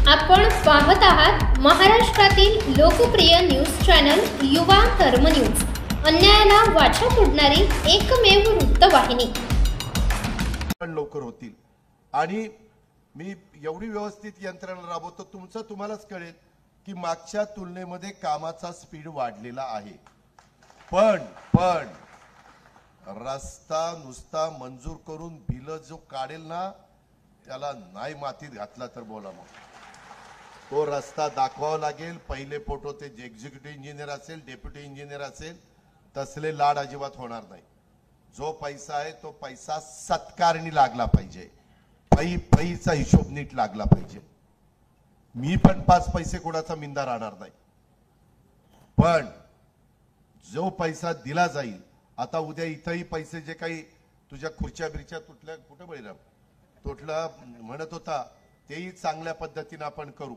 आपण पाहत आहात महाराष्ट्रातील लोकप्रिय न्यूज चॅनल युवा धर्म न्यूज, अन्यायाला वाचा फोडणारी एकमेव वृत्तवाहिनी। पण लवकर होतील आणि मी एवढी व्यवस्थित यंत्रणा राबवतो, तुम्हालाच कळेल की मागच्या तुलनेमध्ये कामाचा स्पीड वाढलेला आहे। पण रस्ता नुसता मंजूर करून बिल जो काढेल ना, त्याला नाही मातीत घातला तर बोला मग तो रस्ता दाखवावा लागेल। पहिले फोटो ते एक्झिक्युटिव्ह इंजिनियर असेल, डेप्युटी इंजिनियर असेल, तसले लाड अजिबात होणार नाही। जो पैसा आहे तो पैसा सत्कारणी लागला पाहिजे, पैसा हिशोब नीट लागला पाहिजे। मी पण 5 पैसे कोणाचा मिंदा राहणार नाही, पण जो पैसा दिला जाईल, आता उद्या इथंही पैसे जे काही तुझ्या खुर्च्या बिरच्या तुटल्या, कुठे बळीराम तुटला म्हणत होता, तेही चांगल्या पद्धतीने आपण करू।